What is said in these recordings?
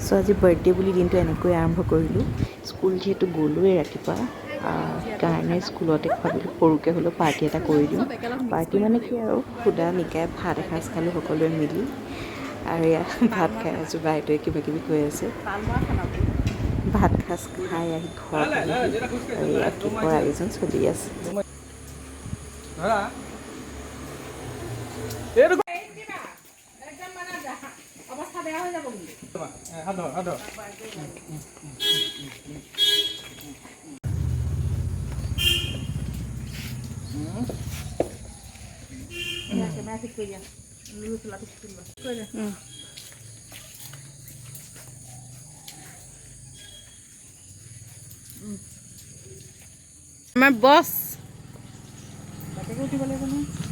So আজি birthday বুলি দিনটো এনেকৈ আৰম্ভ কৰিলোঁ স্কুল যিহেতু গ'লোৱে ৰাতিপুৱা কাৰণে স্কুলতে ভাবিলোঁ সৰুকৈ হ'লেও পাৰ্টি এটা কৰি দিওঁ পাৰ্টি মানে কি আৰু সুদা নিকাই ভাত এসাঁজ খালোঁ সকলোৱে মিলি আৰু ইয়াত ভাত খাই আছোঁ বাইদেৱে কিবা কিবি কৈ আছে ভাত সাজ খাই আহি ঘৰত আৰু ইয়াত কেকৰ আয়োজন চলি আছে অৱস্থা বেয়া হৈ যাব আমাৰ বছ উঠিব লাগিব নহয়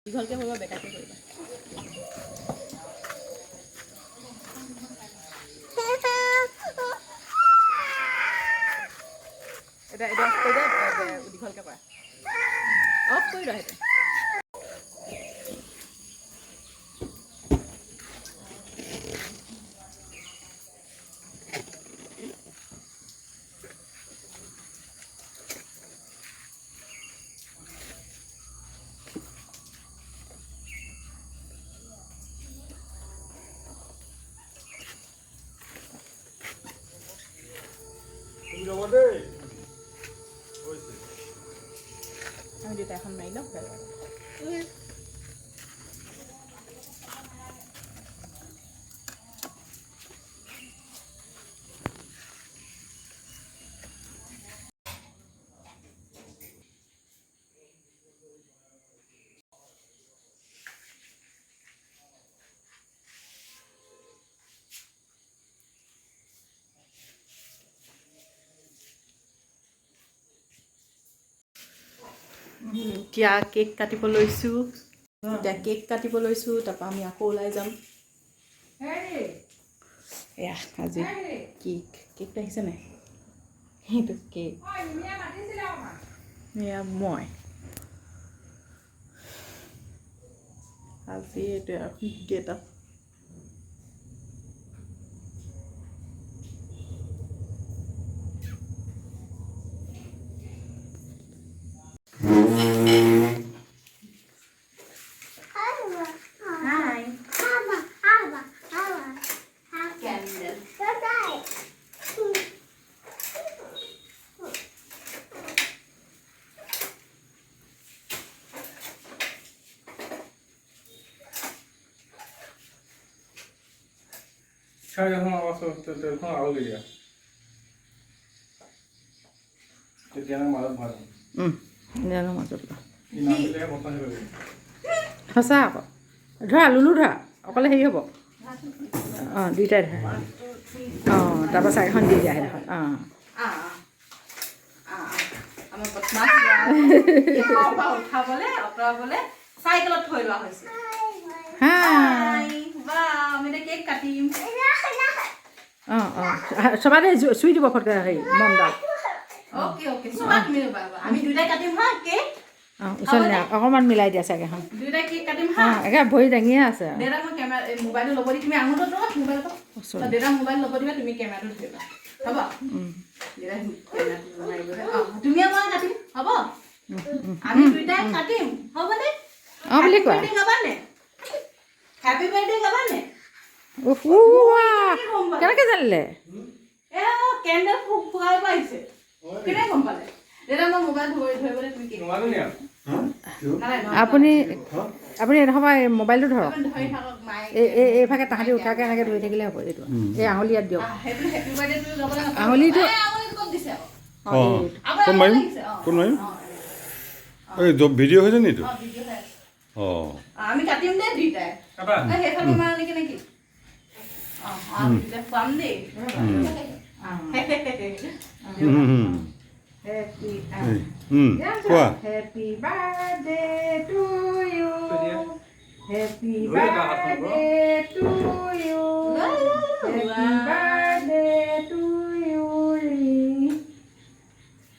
দীঘলকৈ কৰিব বেকাকৈ কৰিবা এটা এটা অফ কৰি দে দীঘলকৈ কৰা অফ কৰি দে সেইটো আমি দুটা এখন মাৰি লওঁ এতিয়া কেক কাটিব লৈছোঁ তাৰপৰা আমি আকৌ ওলাই যাম এয়া আজি কেকটো আহিছে নাই সেইটো কেক এয়া মই আজি এইটো আৰু get up Teléfono algo diría. Te tienen mal mal. জানো মাজত Y no le gusta ni ver. সঁচা আকৌ ধৰা লুলু ধৰা অকলে হেৰি হ'ব অঁ দুইটাই ধৰা অঁ তাৰপৰা চাইখন দি দিয়া সেইডোখৰ অঁ উঠাবলে আঁতৰাবলে চাইকেলত থৈ লোৱা হৈছে কেক কাটিম অঁ অঁ চবাতে চুই দিব ফটকে হেৰি মমডাল অ'কে অ'কে চবা তুমি আমি দুইটাই কাটিম হা কেক অঁ ওচৰত নে অকণমান মিলাই দিয়া চাগে এখন দুইটাই কেক কাটিম হা একে ভৰি দাঙিয়ে আছে দেউতাক মই কেমেৰা মোবাইলটো ল'ব দি তুমি আঙুলটো লোৱা মোবাইলটো দেউতাক মোবাইল ল'ব দিবা তুমি কেমেৰাটো ধৰিবা হ'ব দেউতাক কেমেৰাটো মাৰিব তুমি মই কাটিম হ'ব আমি দুইটাই কাটিম হ'বনে অঁ বুলি কোৱা গাবানে হেপী বাৰ্থডে গাবানে কেনেকৈ জানিলে কেণ্ডেল ফুৱাই পাইছে কেনেকৈ গম পালে দেউতা মই মোবাইল ধৰিবলৈ তুমি কি আপুনি এডোখৰ মোবাইলটো ধৰক এইভাগে তাহাঁতি উঠাকৈ এনেকৈ ধৰি থাকিলে হ'ব এইটো এই আঙুলি ইয়াত দিয়ক আঙুলিটো কোন মাৰিম এই ভিডিঅ' হৈছে নি এইটো অঁ আমি কাটিম দে দুইটাই সেইফালে মাৰ নেকি নেকি খুৱাম দেই কোৱা Happy birthday to you. Happy birthday to you. Happy birthday to you.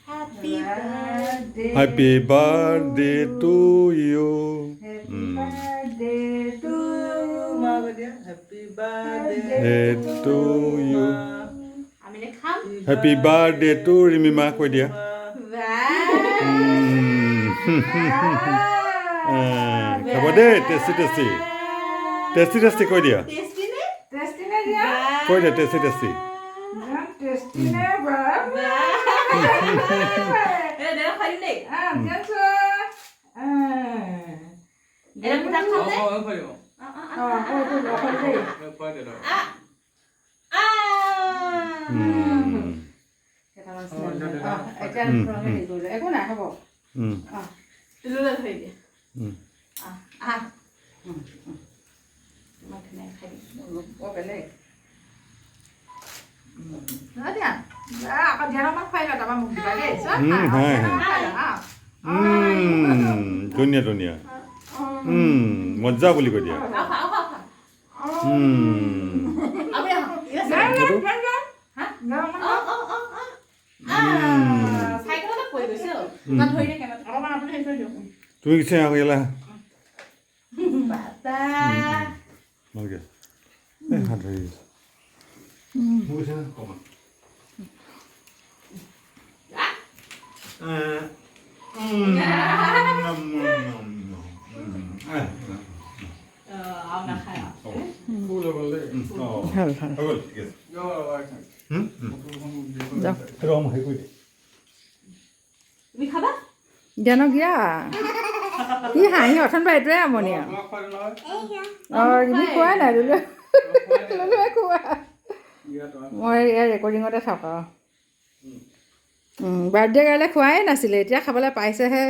Happy birthday. Happy birthday to you. Happy birthday to Happy birthday to you. আমি নে খাম Happy birthday to Rimima কৈ দিয়া। খাব দেই, টেষ্টি টেষ্টি টেষ্টি টেষ্টি কৈ দিয়া, tasty নে কৈ দিয়া টেষ্টি টেষ্টি। এ দেৰা খাই দেই এৰা পুটা খাম দে একো নাই হ'ব লুলা থৈ দে আহ বেলেগ দিয়া আকৌ ধ্যান আমাক খুৱাই লওঁ তাৰপৰা মোক দিবা দেই হয় ধুনীয়া ধুনীয়া মজা বুলি কৈ দিয়া। তুমি কিছু ইয়ালা ভালকে হাত ধৰি তুমি খাবা জানক দিয়া কি হাঁহি অথন পৰা এইটোৱে আমনি আৰু তুমি খোৱা নাই লুলুৱে খোৱা মই ইয়াৰ ৰেকৰ্ডিঙতে থকা বাৰ্থডে কাইলৈ খোৱাই নাছিলে এতিয়া খাবলৈ পাইছেহে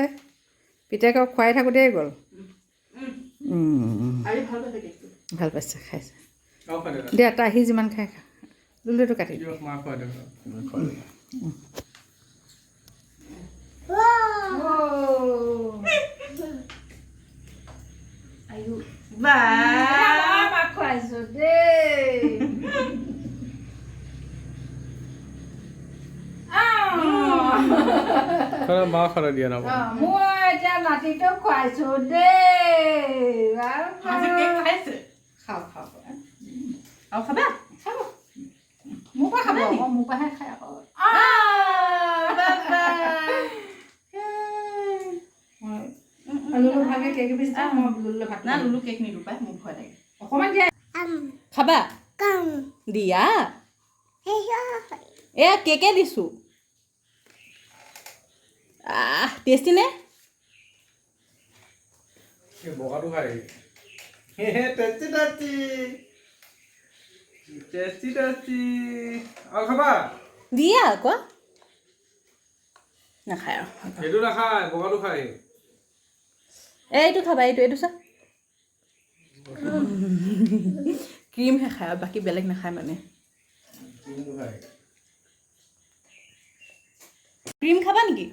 পিতেকক খুৱাই থাকোঁতেই গ'ল ভাল পাইছে খাইছে দিয়া এটা আহি যিমান খাই খা লুলুটো কাটি খুৱাইছো দেই মা খানা দিয়া না মই এতিয়া নাতিটোক খুৱাইছো দেই খাইছে খাওঁ খাওঁ আৰু খাবা খাব মোৰ পৰা খাব আকৌ মোৰ পৰাহে খাই আকৌ লুলু ভাগে কেক পিছ মই লুলুলৈ ভাত না লুলু কেক নিদো পাই মোক ভয় লাগে অকণমান দিয়া খাবা দিয়া এয়া কেকে দিছো টেষ্টি নে বগাটো খাই টেষ্টি টেষ্টি টেষ্টি টেষ্টি আৰু খাবা দিয়া আকৌ নাখায় আৰু সেইটো নাখায় বগাটো খায় এইটো খাবা এইটো চা ক্ৰীমহে খায় আৰু বাকী বেলেগ নাখায় মানে ক্ৰীম খাবা নেকি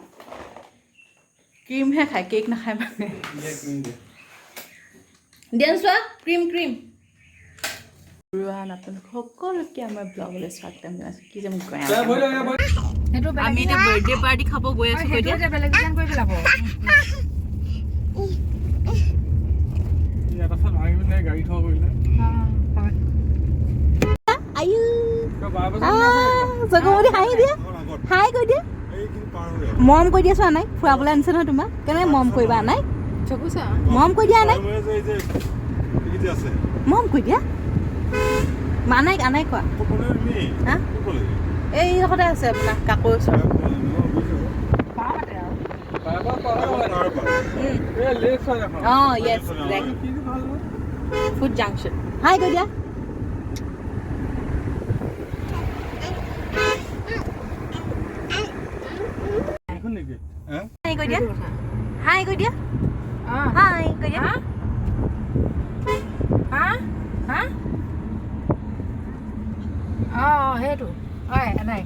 ক্ৰীমহে খায় কেক নাখায় মানে দিয়া চোৱা ক্ৰীম আপোনালোক সকলোকে আমাৰ ব্লগলৈ স্বাগতম জনাইছোঁ কি যে মোক আমি এতিয়া বাৰ্থডে পাৰ্টি খাব গৈ আছোঁ বেলেগ ডিজাইন কৰি পেলাব গাড়ী থোৱা কৰিলে জগমতি হাঁহি দিয়া হাই কৈ দিয়া মৰম কৰি দিয়া চোৱা নাই ফুৰাবলৈ আনিছে নহয় তোমাক কেনেকৈ মৰম কৰিবা নাই মৰম কৰি দিয়া নাই মৰম কৰি দিয়া মানাই আনাই কোৱা হা এই কাষতে আছে আপোনাৰ কাকোৰ ওচৰত অঁ য়েছ ফুড জাংচন হাই কৈ দিয়া হাই কৈ দিয়া হাই কৈ দিয়া হাই কৈ দিয়া অঁ সেইটো হয় নাই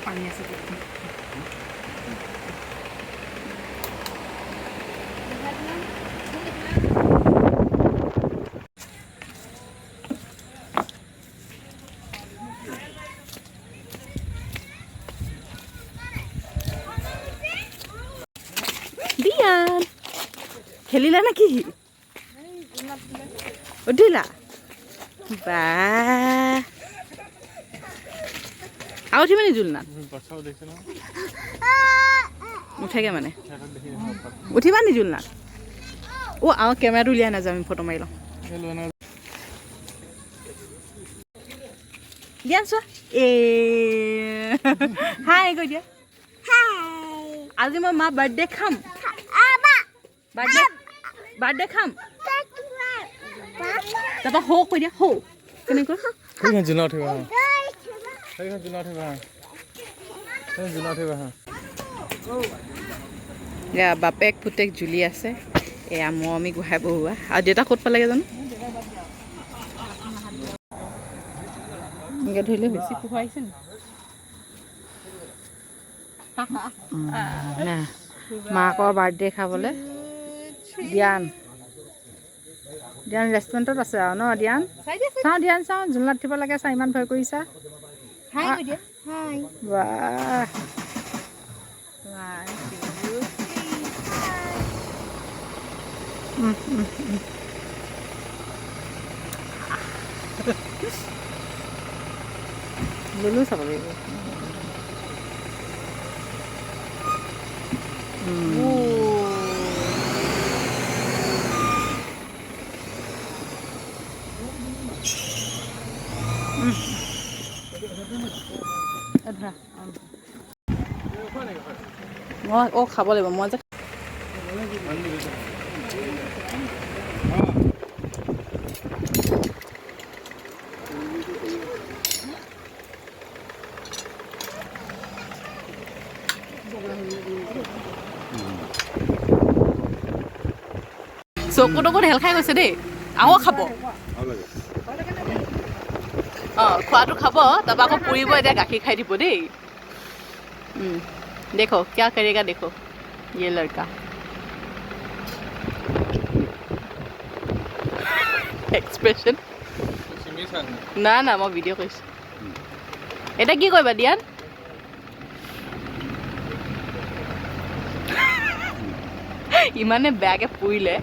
পানী আছে দিয়ান খেলিলা নেকি উঠিলা বা আৰু উঠিবা নি জোলনাত উঠেগে মানে উঠিবা নি জোলনাত আমাৰ কেমেৰাটো উলিয়াই নাযাওঁ আমি ফটো মাৰি লওঁ দিয়া চোৱা হাই কৈ দিয়া আজি মই মা বাৰ্থডে খাম বাৰ্থডে খাম তাৰপৰা হৌ কৈ দিয়া হৌ কেনেকৈ বাপেক পুতেক জুলি আছে এয়া মৰমী গোহাঁই বহুৱা আৰু দেউতা ক'ত পালেগে জানো এনেকৈ ধৰিলে বেছি পোহাইছে নি মাকৰ বাৰ্থডে খাবলৈ ধ্যান ৰেষ্টুৰেণ্টত আছে আৰু ন ধ্যান চাওঁ ধ্যান চাওঁ জোলনাত উঠিব লাগে চাওঁ ইমান ভয় কৰিছা ললো চাব লাগিব মই খাব লাগিব মই যে চকু টকু ঢেল খাই গৈছে দেই আৰু খাব খোৱাটো খাব তাৰপৰা আকৌ পুৰিব এতিয়া গাখীৰ খাই দিব দেই देखो क्या करेगा देखो ये लड़का एक्सप्रेशन ना ना मैं वीडियो কৰিছো এটা কি কৰিবা দিয়ান ইমানে বেয়াকে পুৰিলে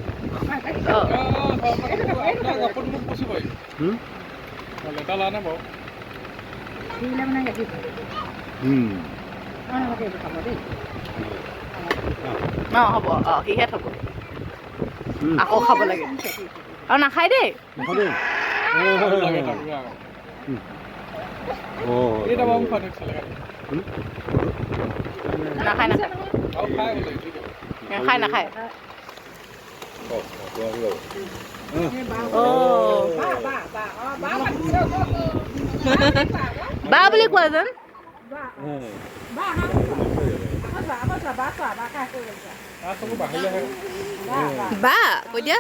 হ'ব সিহে থ'ব আকৌ খাব লাগে আৰু নাখায় দেই নাখায় নাখায় নাখায় বা বুলি কোৱা যেন বা কৈ দিয়া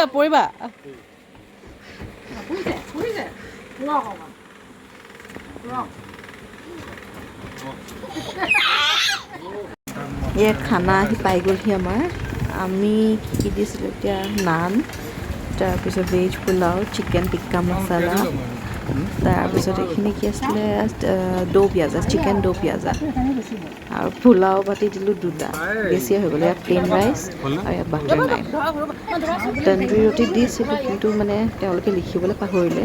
পৰিবা ये खाना আহি পাই গ'লহি আমাৰ আমি কি দিছিলোঁ এতিয়া নান তাৰপিছত ভেজ পোলাও চিকেন টিক্কা মছলা তাৰপিছত এইখিনি কি আছিলে দৌ পিয়াজা চিকেন দৌ পিয়াজা আৰু পোলাও পাতি দিলোঁ দুটা বেছিয়ে হৈ গ'ল ইয়াত প্লেইন ৰাইচ আৰু ইয়াত বাটাৰ নাইন তন্দুৰী ৰুটি দিছিলোঁ কিন্তু মানে তেওঁলোকে লিখিবলৈ পাহৰিলে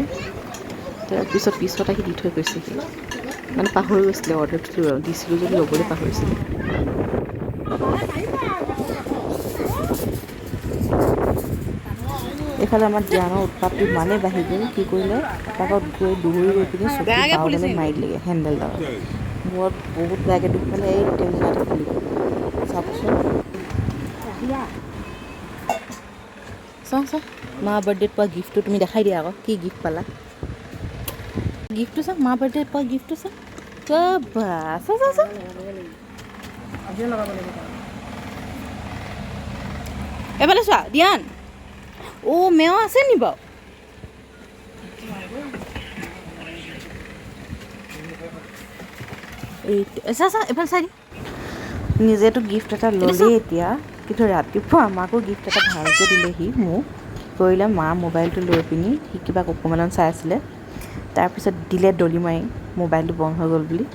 তাৰপিছত আহি দি থৈ গৈছেহি মানে পাহৰি গৈছিলে অৰ্ডাৰটো দিছিলোঁ যদি ল'বলৈ পাহৰিছিলে এইফালে আমাৰ ধ্যানৰ উৎপাতটো ইমানেই বাঢ়ি গ'ল কি কৰিলে তাকত গৈ দৌৰি গৈ পিনি চকী পাবলৈ মাৰি দিলেগৈ হেণ্ডেলডালত মূৰত বহুত বেয়াকৈ দুখ পালে এই টেঙাতে খুলি গ'ল চাওকচোন চাওঁ মা বাৰ্থডেত পোৱা গিফ্টটো তুমি দেখাই দিয়া আকৌ কি গিফ্ট পালা গিফ্টটো চাওঁ মা বাৰ্থডেত পোৱা গিফ্টটো চাওঁ চাওঁ এফালে চোৱা ধ্যান মেও আছে নি বাৰু এইটো চা চা এইফালে চাই নিজেতো গিফ্ট এটা ল'লেই এতিয়া কিন্তু ৰাতিপুৱা আমাকো গিফ্ট এটা ভালকৈ দিলেহি মোক কৰিলে মা মোবাইলটো লৈ পিনি সি কিবা কোকোমেলন চাই আছিলে তাৰপিছত দিলে দলি মাৰি মোবাইলটো বন্ধ হৈ গ'ল বুলি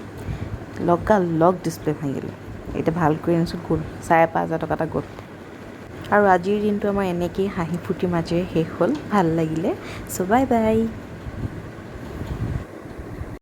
লগ ডিছপ্লে ভাঙিলে এতিয়া ভাল কৰি আনিছোঁ গ'ল 5,500 টকা এটা গ'ল আৰু আজিৰ দিনটো আমাৰ এনেকেই হাঁহি ফূৰ্তি মাজেৰে শেষ হ'ল ভাল লাগিলে চ' বাই বাই